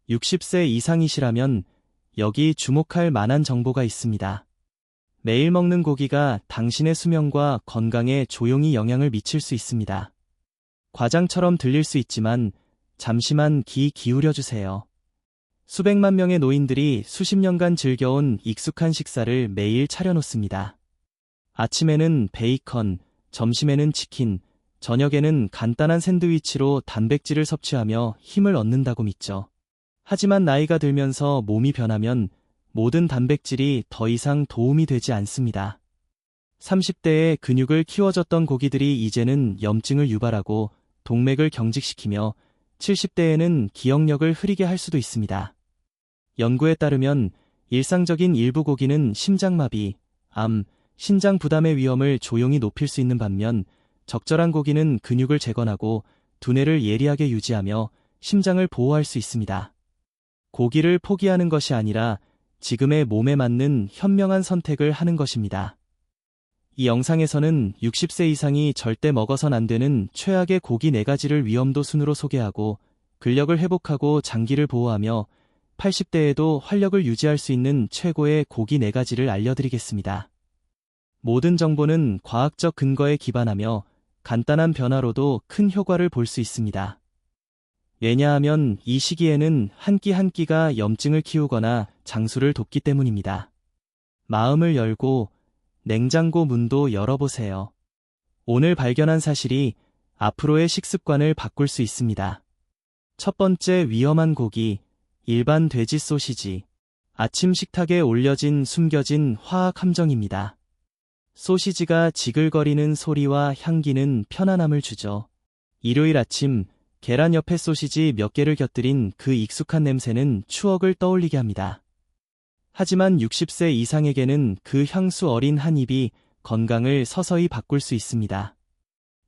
60세 이상이시라면 여기 주목할 만한 정보가 있습니다. 매일 먹는 고기가 당신의 수명과 건강에 조용히 영향을 미칠 수 있습니다. 과장처럼 들릴 수 있지만 잠시만 귀 기울여 주세요. 수백만 명의 노인들이 수십 년간 즐겨온 익숙한 식사를 매일 차려놓습니다. 아침에는 베이컨, 점심에는 치킨, 저녁에는 간단한 샌드위치로 단백질을 섭취하며 힘을 얻는다고 믿죠. 하지만 나이가 들면서 몸이 변하면 모든 단백질이 더 이상 도움이 되지 않습니다. 30대에 근육을 키워줬던 고기들이 이제는 염증을 유발하고 동맥을 경직시키며 70대에는 기억력을 흐리게 할 수도 있습니다. 연구에 따르면 일상적인 일부 고기는 심장마비, 암, 신장 부담의 위험을 조용히 높일 수 있는 반면 적절한 고기는 근육을 재건하고 두뇌를 예리하게 유지하며 심장을 보호할 수 있습니다. 고기를 포기하는 것이 아니라 지금의 몸에 맞는 현명한 선택을 하는 것입니다. 이 영상에서는 60세 이상이 절대 먹어선 안 되는 최악의 고기 4가지를 위험도 순으로 소개하고 근력을 회복하고 장기를 보호하며 80대에도 활력을 유지할 수 있는 최고의 고기 4가지를 알려드리겠습니다. 모든 정보는 과학적 근거에 기반하며 간단한 변화로도 큰 효과를 볼 수 있습니다. 왜냐하면 이 시기에는 한 끼 한 끼가 염증을 키우거나 장수를 돕기 때문입니다. 마음을 열고 냉장고 문도 열어보세요. 오늘 발견한 사실이 앞으로의 식습관을 바꿀 수 있습니다. 첫 번째, 위험한 고기, 일반 돼지 소시지. 아침 식탁에 올려진 숨겨진 화학 함정입니다. 소시지가 지글거리는 소리와 향기는 편안함을 주죠. 일요일 아침 계란 옆에 소시지 몇 개를 곁들인 그 익숙한 냄새는 추억을 떠올리게 합니다. 하지만 60세 이상에게는 그 향수 어린 한 입이 건강을 서서히 바꿀 수 있습니다.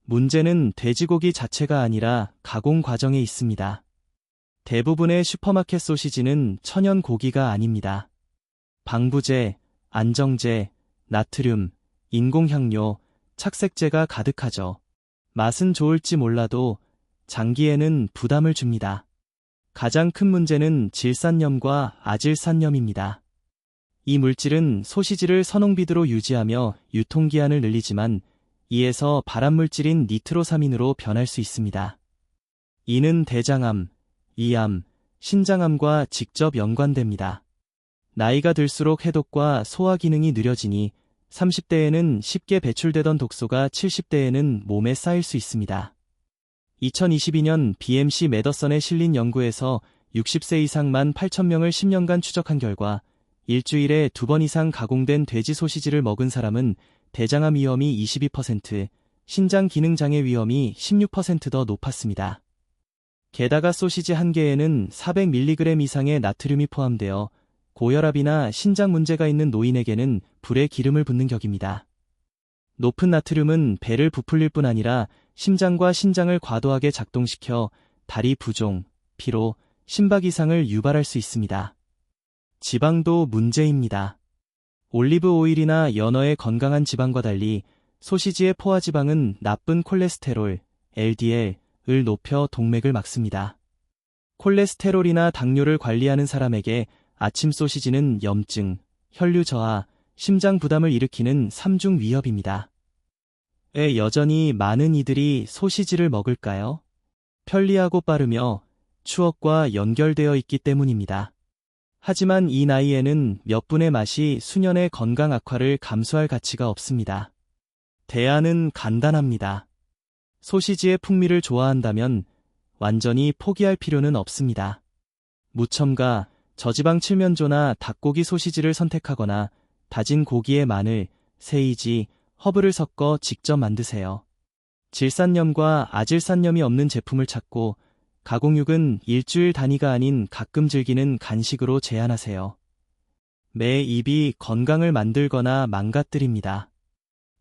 문제는 돼지고기 자체가 아니라 가공 과정에 있습니다. 대부분의 슈퍼마켓 소시지는 천연 고기가 아닙니다. 방부제, 안정제, 나트륨, 인공향료, 착색제가 가득하죠. 맛은 좋을지 몰라도 장기에는 부담을 줍니다. 가장 큰 문제는 질산염과 아질산염입니다. 이 물질은 소시지를 선홍빛으로 유지하며 유통기한을 늘리지만 이에서 발암물질인 니트로사민으로 변할 수 있습니다. 이는 대장암, 이암, 신장암과 직접 연관됩니다. 나이가 들수록 해독과 소화 기능이 느려지니 30대에는 쉽게 배출되던 독소가 70대에는 몸에 쌓일 수 있습니다. 2022년 BMC 메더선에 실린 연구에서 60세 이상 18,000명을 10년간 추적한 결과 일주일에 2번 이상 가공된 돼지 소시지를 먹은 사람은 대장암 위험이 22%, 신장 기능 장애 위험이 16% 더 높았습니다. 게다가 소시지 한 개에는 400mg 이상의 나트륨이 포함되어 고혈압이나 신장 문제가 있는 노인에게는 불에 기름을 붓는 격입니다. 높은 나트륨은 배를 부풀릴 뿐 아니라 심장과 신장을 과도하게 작동시켜 다리 부종, 피로, 심박 이상을 유발할 수 있습니다. 지방도 문제입니다. 올리브 오일이나 연어의 건강한 지방과 달리 소시지의 포화지방은 나쁜 콜레스테롤, LDL을 높여 동맥을 막습니다. 콜레스테롤이나 당뇨를 관리하는 사람에게 아침 소시지는 염증, 혈류 저하, 심장 부담을 일으키는 3중 위협입니다. 왜 여전히 많은 이들이 소시지를 먹을까요? 편리하고 빠르며 추억과 연결되어 있기 때문입니다. 하지만 이 나이에는 몇 분의 맛이 수년의 건강 악화를 감수할 가치가 없습니다. 대안은 간단합니다. 소시지의 풍미를 좋아한다면 완전히 포기할 필요는 없습니다. 무첨가, 저지방 칠면조나 닭고기 소시지를 선택하거나 다진 고기에 마늘, 세이지, 허브를 섞어 직접 만드세요. 질산염과 아질산염이 없는 제품을 찾고 가공육은 일주일 단위가 아닌 가끔 즐기는 간식으로 제한하세요. 매 입이 건강을 만들거나 망가뜨립니다.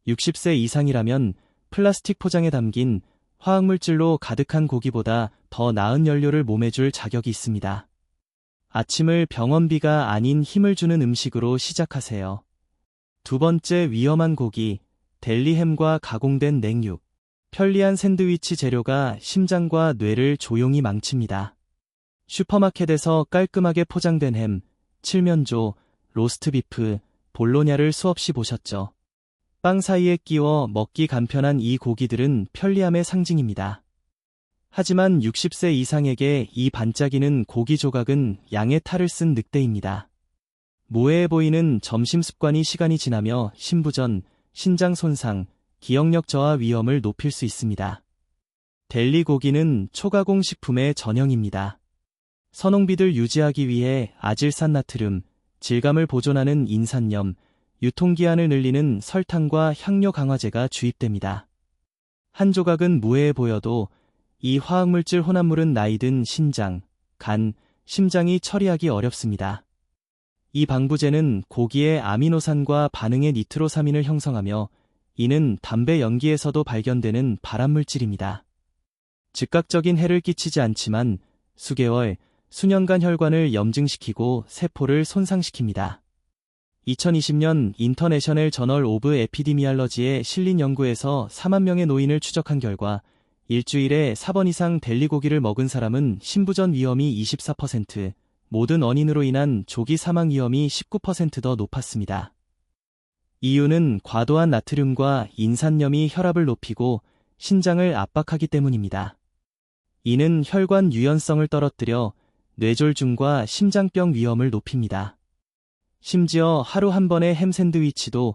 60세 이상이라면 플라스틱 포장에 담긴 화학물질로 가득한 고기보다 더 나은 연료를 몸에 줄 자격이 있습니다. 아침을 병원비가 아닌 힘을 주는 음식으로 시작하세요. 두 번째, 위험한 고기, 델리햄과 가공된 냉육. 편리한 샌드위치 재료가 심장과 뇌를 조용히 망칩니다. 슈퍼마켓에서 깔끔하게 포장된 햄, 칠면조, 로스트비프, 볼로냐를 수없이 보셨죠. 빵 사이에 끼워 먹기 간편한 이 고기들은 편리함의 상징입니다. 하지만 60세 이상에게 이 반짝이는 고기 조각은 양의 탈을 쓴 늑대입니다. 모해해 보이는 점심 습관이 시간이 지나며 신부전, 신장 손상, 기억력 저하 위험을 높일 수 있습니다. 델리 고기는 초가공 식품의 전형입니다. 선홍빛을 유지하기 위해 아질산 나트륨, 질감을 보존하는 인산염, 유통기한을 늘리는 설탕과 향료 강화제가 주입됩니다. 한 조각은 무해해 보여도 이 화학물질 혼합물은 나이든 신장, 간, 심장이 처리하기 어렵습니다. 이 방부제는 고기의 아미노산과 반응의 니트로사민을 형성하며 이는 담배 연기에서도 발견되는 발암물질입니다. 즉각적인 해를 끼치지 않지만 수개월, 수년간 혈관을 염증시키고 세포를 손상시킵니다. 2020년 인터내셔널 저널 오브 에피디미알러지에 실린 연구에서 4만 명의 노인을 추적한 결과 일주일에 4번 이상 델리 고기를 먹은 사람은 신부전 위험이 24%, 모든 원인으로 인한 조기 사망 위험이 19% 더 높았습니다. 이유는 과도한 나트륨과 인산염이 혈압을 높이고 신장을 압박하기 때문입니다. 이는 혈관 유연성을 떨어뜨려 뇌졸중과 심장병 위험을 높입니다. 심지어 하루 한 번의 햄 샌드위치도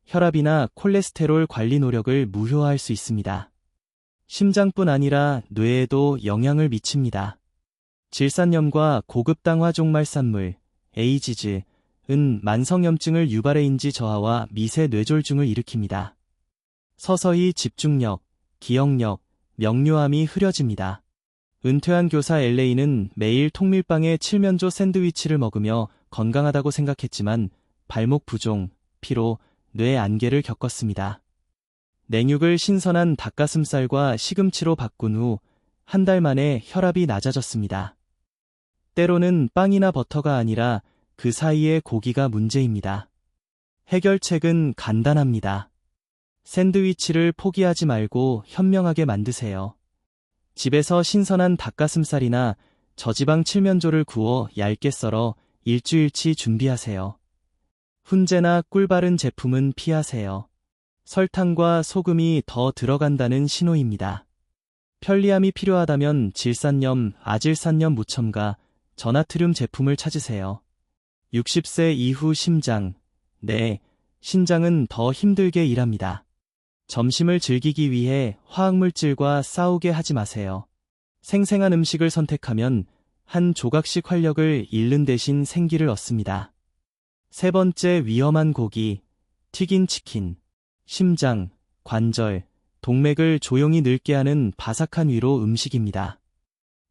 혈압이나 콜레스테롤 관리 노력을 무효화할 수 있습니다. 심장뿐 아니라 뇌에도 영향을 미칩니다. 질산염과 고급 당화 종말산물, 에이지즈은 만성염증을 유발해 인지 저하와 미세 뇌졸중을 일으킵니다. 서서히 집중력, 기억력, 명료함이 흐려집니다. 은퇴한 교사 엘레이는 매일 통밀빵에 칠면조 샌드위치를 먹으며 건강하다고 생각했지만 발목 부종, 피로, 뇌 안개를 겪었습니다. 냉육을 신선한 닭가슴살과 시금치로 바꾼 후 한 달 만에 혈압이 낮아졌습니다. 때로는 빵이나 버터가 아니라 그 사이의 고기가 문제입니다. 해결책은 간단합니다. 샌드위치를 포기하지 말고 현명하게 만드세요. 집에서 신선한 닭가슴살이나 저지방 칠면조를 구워 얇게 썰어 일주일치 준비하세요. 훈제나 꿀 바른 제품은 피하세요. 설탕과 소금이 더 들어간다는 신호입니다. 편리함이 필요하다면 질산염, 아질산염 무첨가, 저나트륨 제품을 찾으세요. 60세 이후 심장, 뇌, 신장은 더 힘들게 일합니다. 점심을 즐기기 위해 화학물질과 싸우게 하지 마세요. 생생한 음식을 선택하면 한 조각씩 활력을 잃는 대신 생기를 얻습니다. 세 번째 위험한 고기, 튀긴 치킨. 심장, 관절, 동맥을 조용히 늙게 하는 바삭한 위로 음식입니다.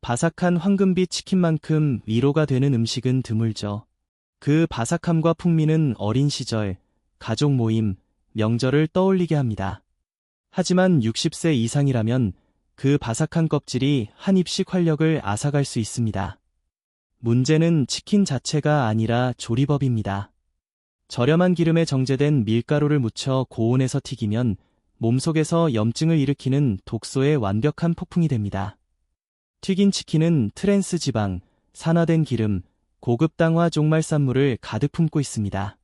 바삭한 황금빛 치킨만큼 위로가 되는 음식은 드물죠. 그 바삭함과 풍미는 어린 시절, 가족 모임, 명절을 떠올리게 합니다. 하지만 60세 이상이라면 그 바삭한 껍질이 한 입씩 활력을 앗아갈 수 있습니다. 문제는 치킨 자체가 아니라 조리법입니다. 저렴한 기름에 정제된 밀가루를 묻혀 고온에서 튀기면 몸속에서 염증을 일으키는 독소의 완벽한 폭풍이 됩니다. 튀긴 치킨은 트랜스 지방, 산화된 기름, 고급 당화 종말산물을 가득 품고 있습니다.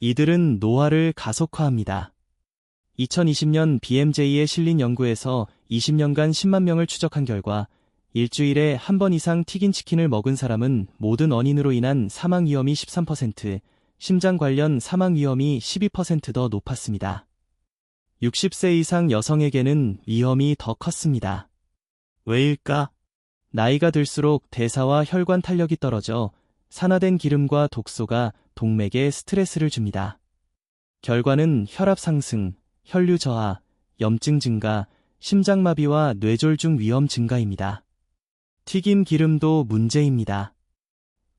이들은 노화를 가속화합니다. 2020년 BMJ에 실린 연구에서 20년간 10만 명을 추적한 결과 일주일에 한 번 이상 튀긴 치킨을 먹은 사람은 모든 원인으로 인한 사망 위험이 13%, 심장 관련 사망 위험이 12% 더 높았습니다. 60세 이상 여성에게는 위험이 더 컸습니다. 왜일까? 나이가 들수록 대사와 혈관 탄력이 떨어져 산화된 기름과 독소가 동맥에 스트레스를 줍니다. 결과는 혈압 상승, 혈류 저하, 염증 증가, 심장마비와 뇌졸중 위험 증가입니다. 튀김 기름도 문제입니다.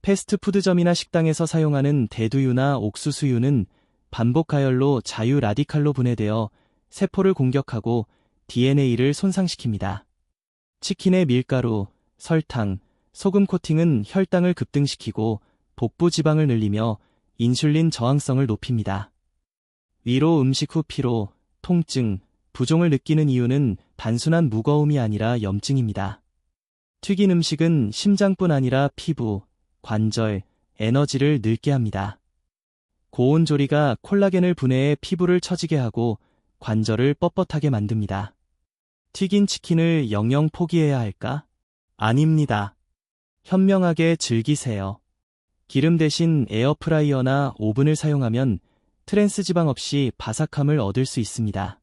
패스트푸드점이나 식당에서 사용하는 대두유나 옥수수유는 반복 가열로 자유 라디칼로 분해되어 세포를 공격하고 DNA를 손상시킵니다. 치킨의 밀가루, 설탕, 소금 코팅은 혈당을 급등시키고 복부 지방을 늘리며 인슐린 저항성을 높입니다. 위로 음식 후 피로, 통증, 부종을 느끼는 이유는 단순한 무거움이 아니라 염증입니다. 튀긴 음식은 심장뿐 아니라 피부, 관절, 에너지를 늙게 합니다. 고온 조리가 콜라겐을 분해해 피부를 처지게 하고 관절을 뻣뻣하게 만듭니다. 튀긴 치킨을 영영 포기해야 할까? 아닙니다. 현명하게 즐기세요. 기름 대신 에어프라이어나 오븐을 사용하면 트랜스 지방 없이 바삭함을 얻을 수 있습니다.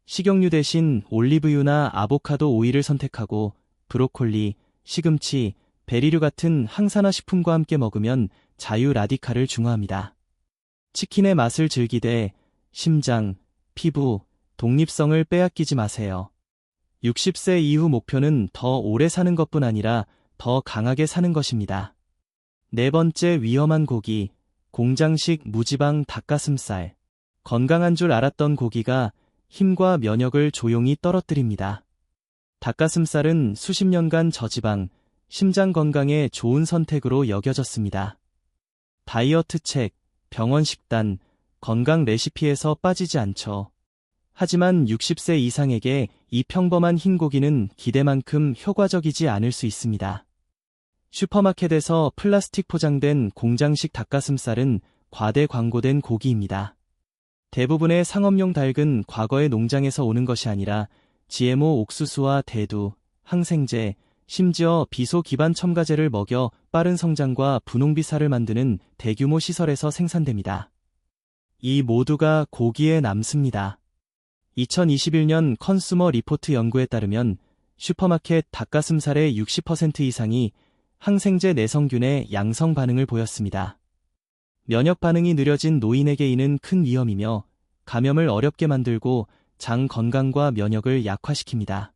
식용유 대신 올리브유나 아보카도 오일을 선택하고 브로콜리, 시금치, 베리류 같은 항산화 식품과 함께 먹으면 자유 라디칼을 중화합니다. 치킨의 맛을 즐기되 심장, 피부, 독립성을 빼앗기지 마세요. 60세 이후 목표는 더 오래 사는 것뿐 아니라 더 강하게 사는 것입니다. 네 번째 위험한 고기, 공장식 무지방 닭가슴살. 건강한 줄 알았던 고기가 힘과 면역을 조용히 떨어뜨립니다. 닭가슴살은 수십 년간 저지방, 심장 건강에 좋은 선택으로 여겨졌습니다. 다이어트 책, 병원 식단, 건강 레시피에서 빠지지 않죠. 하지만 60세 이상에게 이 평범한 흰 고기는 기대만큼 효과적이지 않을 수 있습니다. 슈퍼마켓에서 플라스틱 포장된 공장식 닭가슴살은 과대 광고된 고기입니다. 대부분의 상업용 닭은 과거의 농장에서 오는 것이 아니라 GMO 옥수수와 대두, 항생제, 심지어 비소 기반 첨가제를 먹여 빠른 성장과 분홍빛 살을 만드는 대규모 시설에서 생산됩니다. 이 모두가 고기에 남습니다. 2021년 컨슈머 리포트 연구에 따르면 슈퍼마켓 닭가슴살의 60% 이상이 항생제 내성균의 양성 반응을 보였습니다. 면역 반응이 느려진 노인에게 이는 큰 위험이며 감염을 어렵게 만들고 장 건강과 면역을 약화시킵니다.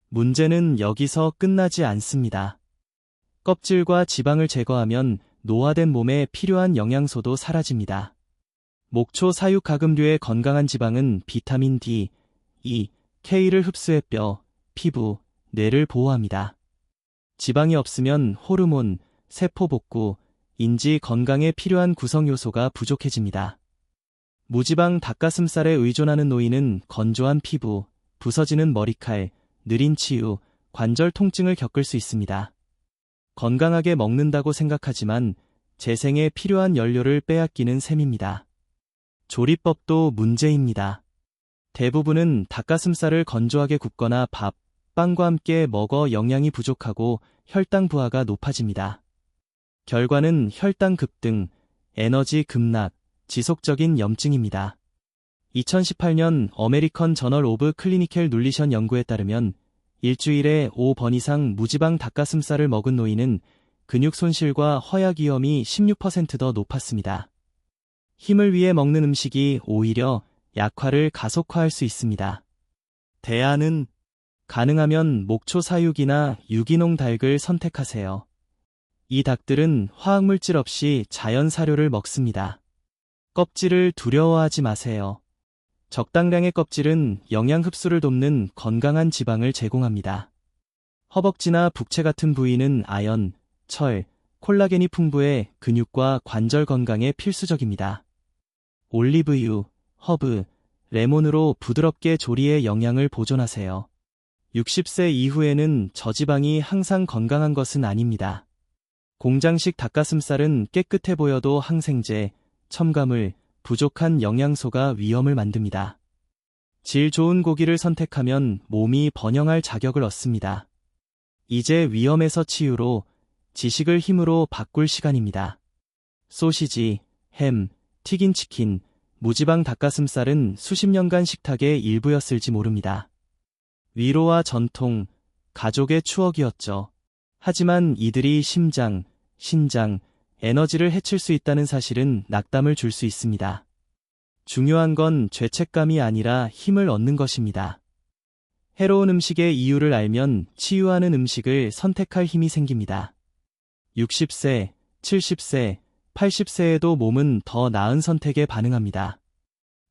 문제는 여기서 끝나지 않습니다. 껍질과 지방을 제거하면 노화된 몸에 필요한 영양소도 사라집니다. 목초 사육가금류의 건강한 지방은 비타민 D, E, K를 흡수해 뼈, 피부, 뇌를 보호합니다. 지방이 없으면 호르몬, 세포 복구, 인지 건강에 필요한 구성 요소가 부족해집니다. 무지방 닭가슴살에 의존하는 노인은 건조한 피부, 부서지는 머리칼, 느린 치유, 관절 통증을 겪을 수 있습니다. 건강하게 먹는다고 생각하지만 재생에 필요한 연료를 빼앗기는 셈입니다. 조리법도 문제입니다. 대부분은 닭가슴살을 건조하게 굽거나 밥, 빵과 함께 먹어 영양이 부족하고 혈당 부하가 높아집니다. 결과는 혈당 급등, 에너지 급락, 지속적인 염증입니다. 2018년 어메리컨 저널 오브 클리니컬 눌리션 연구에 따르면 일주일에 5번 이상 무지방 닭가슴살을 먹은 노인은 근육 손실과 허약 위험이 16% 더 높았습니다. 힘을 위해 먹는 음식이 오히려 약화를 가속화할 수 있습니다. 대안은 가능하면 목초 사육이나 유기농 닭을 선택하세요. 이 닭들은 화학물질 없이 자연 사료를 먹습니다. 껍질을 두려워하지 마세요. 적당량의 껍질은 영양 흡수를 돕는 건강한 지방을 제공합니다. 허벅지나 북체 같은 부위는 아연, 철, 콜라겐이 풍부해 근육과 관절 건강에 필수적입니다. 올리브유, 허브, 레몬으로 부드럽게 조리에 영양을 보존하세요. 60세 이후에는 저지방이 항상 건강한 것은 아닙니다. 공장식 닭가슴살은 깨끗해 보여도 항생제, 첨가물, 부족한 영양소가 위험을 만듭니다. 질 좋은 고기를 선택하면 몸이 번영할 자격을 얻습니다. 이제 위험에서 치유로, 지식을 힘으로 바꿀 시간입니다. 소시지, 햄, 튀긴 치킨, 무지방 닭가슴살은 수십 년간 식탁의 일부였을지 모릅니다. 위로와 전통, 가족의 추억이었죠. 하지만 이들이 심장, 신장, 에너지를 해칠 수 있다는 사실은 낙담을 줄 수 있습니다. 중요한 건 죄책감이 아니라 힘을 얻는 것입니다. 해로운 음식의 이유를 알면 치유하는 음식을 선택할 힘이 생깁니다. 60세, 70세, 80세에도 몸은 더 나은 선택에 반응합니다.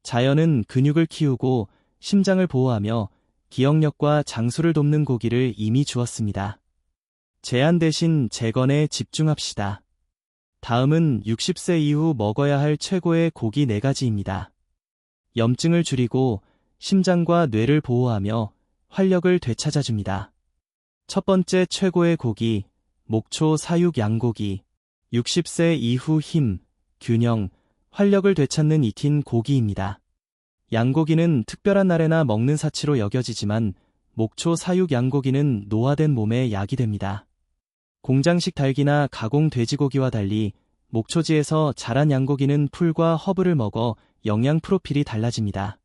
자연은 근육을 키우고 심장을 보호하며 기억력과 장수를 돕는 고기를 이미 주었습니다. 제한 대신 재건에 집중합시다. 다음은 60세 이후 먹어야 할 최고의 고기 4가지입니다. 염증을 줄이고 심장과 뇌를 보호하며 활력을 되찾아줍니다. 첫 번째 최고의 고기, 목초 사육 양고기. 60세 이후 힘, 균형, 활력을 되찾는 익힌 고기입니다. 양고기는 특별한 날에나 먹는 사치로 여겨지지만 목초 사육 양고기는 노화된 몸에 약이 됩니다. 공장식 닭이나 가공 돼지고기와 달리 목초지에서 자란 양고기는 풀과 허브를 먹어 영양 프로필이 달라집니다.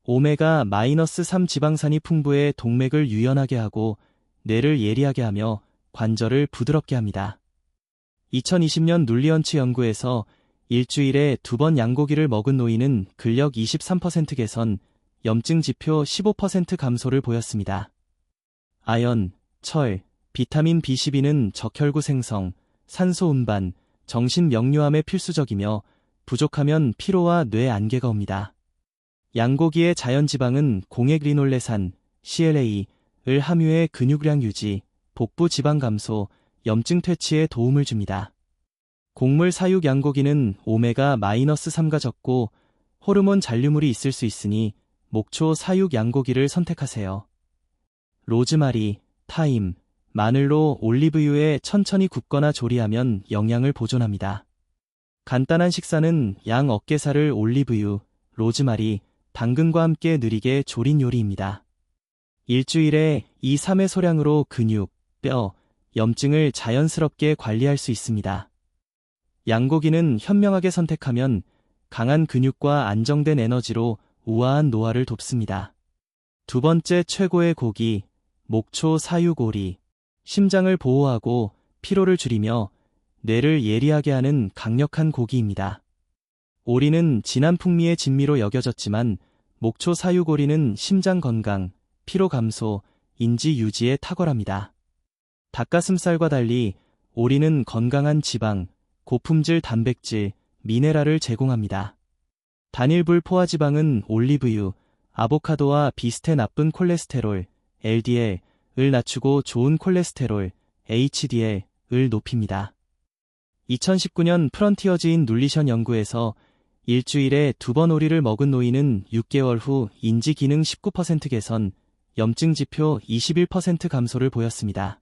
오메가-3 지방산이 풍부해 동맥을 유연하게 하고 뇌를 예리하게 하며 관절을 부드럽게 합니다. 2020년 눌리언츠 연구에서 일주일에 2번 양고기를 먹은 노인은 근력 23% 개선, 염증 지표 15% 감소를 보였습니다. 아연, 철, 비타민 B12는 적혈구 생성, 산소 운반, 정신 명료함에 필수적이며 부족하면 피로와 뇌 안개가 옵니다. 양고기의 자연지방은 공액 리놀레산, CLA,을 함유해 근육량 유지, 복부 지방 감소, 염증 퇴치에 도움을 줍니다. 곡물 사육 양고기는 오메가-3가 적고 호르몬 잔류물이 있을 수 있으니 목초 사육 양고기를 선택하세요. 로즈마리, 타임, 마늘로 올리브유에 천천히 굽거나 조리하면 영양을 보존합니다. 간단한 식사는 양 어깨살을 올리브유, 로즈마리, 당근과 함께 느리게 조린 요리입니다. 일주일에 2-3회 소량으로 근육, 뼈, 염증을 자연스럽게 관리할 수 있습니다. 양고기는 현명하게 선택하면 강한 근육과 안정된 에너지로 우아한 노화를 돕습니다. 두 번째 최고의 고기, 목초 사육오리. 심장을 보호하고 피로를 줄이며 뇌를 예리하게 하는 강력한 고기입니다. 오리는 진한 풍미의 진미로 여겨졌지만 목초 사육오리는 심장 건강, 피로 감소, 인지 유지에 탁월합니다. 닭가슴살과 달리 오리는 건강한 지방, 고품질 단백질, 미네랄을 제공합니다. 단일불 포화지방은 올리브유, 아보카도와 비슷해 나쁜 콜레스테롤, LDL,을 낮추고 좋은 콜레스테롤, HDL,을 높입니다. 2019년 프런티어즈인 눌리션 연구에서 일주일에 2번 오리를 먹은 노인은 6개월 후 인지 기능 19% 개선, 염증 지표 21% 감소를 보였습니다.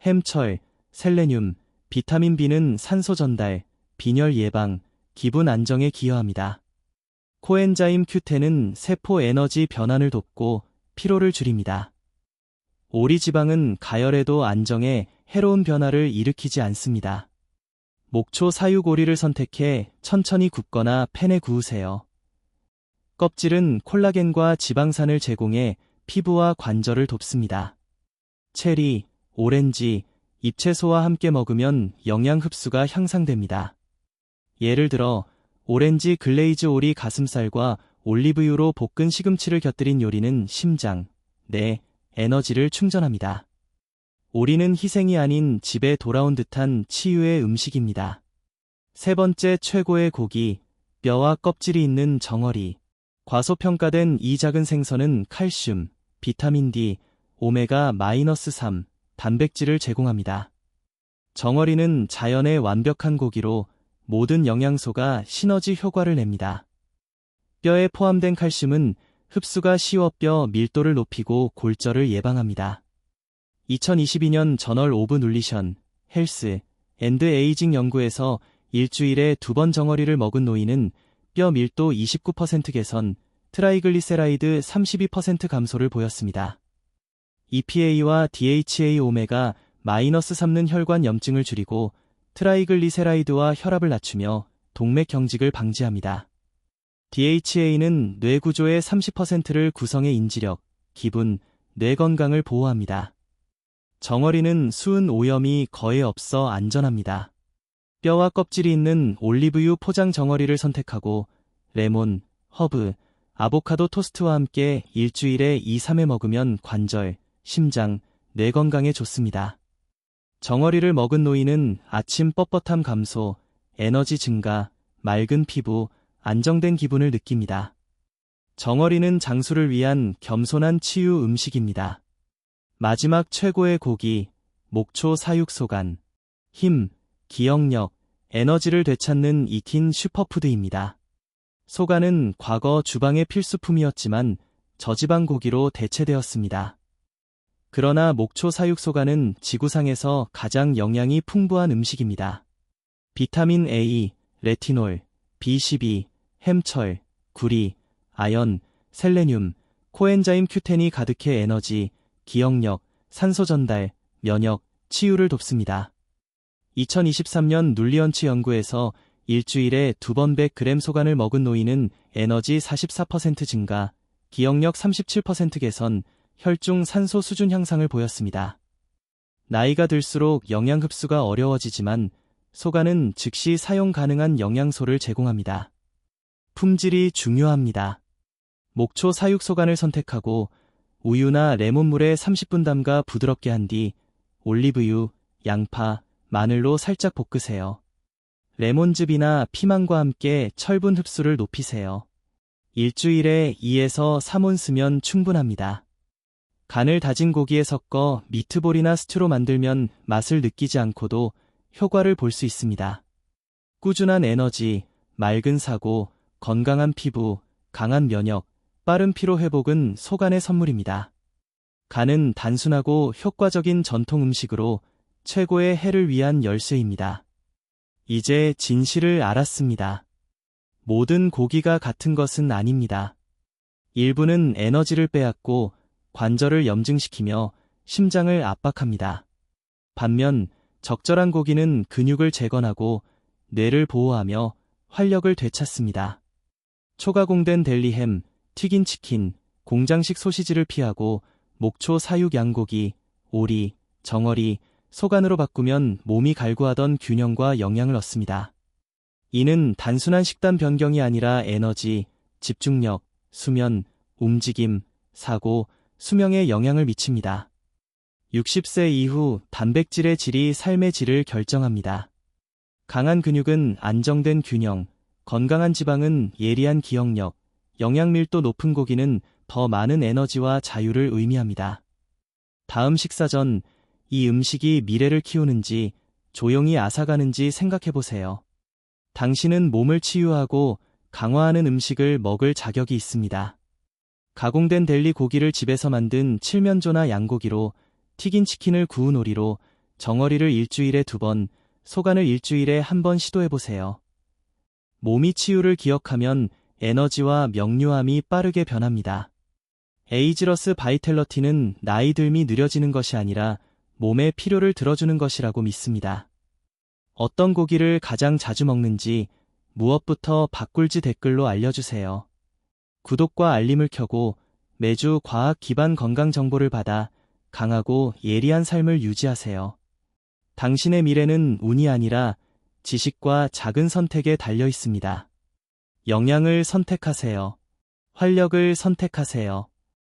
햄철, 셀레늄, 비타민 B는 산소 전달, 빈혈 예방, 기분 안정에 기여합니다. 코엔자임 Q10은 세포 에너지 변환을 돕고 피로를 줄입니다. 오리 지방은 가열에도 안정해 해로운 변화를 일으키지 않습니다. 목초 사육 오리를 선택해 천천히 굽거나 팬에 구우세요. 껍질은 콜라겐과 지방산을 제공해 피부와 관절을 돕습니다. 체리, 오렌지, 잎채소와 함께 먹으면 영양 흡수가 향상됩니다. 예를 들어 오렌지 글레이즈 오리 가슴살과 올리브유로 볶은 시금치를 곁들인 요리는 심장, 뇌, 에너지를 충전합니다. 오리는 희생이 아닌 집에 돌아온 듯한 치유의 음식입니다. 세 번째 최고의 고기, 뼈와 껍질이 있는 정어리. 과소평가된 이 작은 생선은 칼슘, 비타민 D, 오메가-3, 단백질을 제공합니다. 정어리는 자연의 완벽한 고기로 모든 영양소가 시너지 효과를 냅니다. 뼈에 포함된 칼슘은 흡수가 쉬워 뼈 밀도를 높이고 골절을 예방합니다. 2022년 저널 오브 눌리션, 헬스, 앤드 에이징 연구에서 일주일에 2번 정어리를 먹은 노인은 뼈 밀도 29% 개선, 트라이글리세라이드 32% 감소를 보였습니다. EPA와 DHA 오메가-3는 혈관 염증을 줄이고 트라이글리세라이드와 혈압을 낮추며 동맥 경직을 방지합니다. DHA는 뇌 구조의 30%를 구성해 인지력, 기분, 뇌 건강을 보호합니다. 정어리는 수은 오염이 거의 없어 안전합니다. 뼈와 껍질이 있는 올리브유 포장 정어리를 선택하고 레몬, 허브, 아보카도 토스트와 함께 일주일에 2-3회 먹으면 관절, 심장, 뇌 건강에 좋습니다. 정어리를 먹은 노인은 아침 뻣뻣함 감소, 에너지 증가, 맑은 피부, 안정된 기분을 느낍니다. 정어리는 장수를 위한 겸손한 치유 음식입니다. 마지막 최고의 고기, 목초 사육소간. 힘, 기억력, 에너지를 되찾는 익힌 슈퍼푸드입니다. 소간은 과거 주방의 필수품이었지만 저지방 고기로 대체되었습니다. 그러나 목초 사육소가는 지구상에서 가장 영양이 풍부한 음식입니다. 비타민 A, 레티놀, B12, 햄철, 구리, 아연, 셀레늄, 코엔자임 Q10이 가득해 에너지, 기억력, 산소 전달, 면역, 치유를 돕습니다. 2023년 눌리언츠 연구에서 일주일에 2번 100g 소간을 먹은 노인은 에너지 44% 증가, 기억력 37% 개선, 혈중 산소 수준 향상을 보였습니다. 나이가 들수록 영양 흡수가 어려워지지만 소간은 즉시 사용 가능한 영양소를 제공합니다. 품질이 중요합니다. 목초 사육소간을 선택하고 우유나 레몬물에 30분 담가 부드럽게 한 뒤 올리브유, 양파, 마늘로 살짝 볶으세요. 레몬즙이나 피망과 함께 철분 흡수를 높이세요. 일주일에 2에서 3온 쓰면 충분합니다. 간을 다진 고기에 섞어 미트볼이나 스튜로 만들면 맛을 느끼지 않고도 효과를 볼 수 있습니다. 꾸준한 에너지, 맑은 사고, 건강한 피부, 강한 면역, 빠른 피로 회복은 소간의 선물입니다. 간은 단순하고 효과적인 전통 음식으로 최고의 해를 위한 열쇠입니다. 이제 진실을 알았습니다. 모든 고기가 같은 것은 아닙니다. 일부는 에너지를 빼앗고 관절을 염증시키며 심장을 압박합니다. 반면 적절한 고기는 근육을 재건하고 뇌를 보호하며 활력을 되찾습니다. 초가공된 델리햄, 튀긴 치킨, 공장식 소시지를 피하고 목초 사육 양고기, 오리, 정어리, 소간으로 바꾸면 몸이 갈구하던 균형과 영양을 얻습니다. 이는 단순한 식단 변경이 아니라 에너지, 집중력, 수면, 움직임, 사고, 수명에 영향을 미칩니다. 60세 이후 단백질의 질이 삶의 질을 결정합니다. 강한 근육은 안정된 균형, 건강한 지방은 예리한 기억력, 영양밀도 높은 고기는 더 많은 에너지와 자유를 의미합니다. 다음 식사 전 이 음식이 미래를 키우는지 조용히 앗아가는지 생각해보세요. 당신은 몸을 치유하고 강화하는 음식을 먹을 자격이 있습니다. 가공된 델리 고기를 집에서 만든 칠면조나 양고기로, 튀긴 치킨을 구운 오리로, 정어리를 일주일에 2번, 소간을 일주일에 1번 시도해보세요. 몸이 치유를 기억하면 에너지와 명료함이 빠르게 변합니다. 에이지러스 바이텔러티는 나이 듦이 느려지는 것이 아니라 몸의 필요를 들어주는 것이라고 믿습니다. 어떤 고기를 가장 자주 먹는지, 무엇부터 바꿀지 댓글로 알려주세요. 구독과 알림을 켜고 매주 과학 기반 건강 정보를 받아 강하고 예리한 삶을 유지하세요. 당신의 미래는 운이 아니라 지식과 작은 선택에 달려 있습니다. 영양을 선택하세요. 활력을 선택하세요.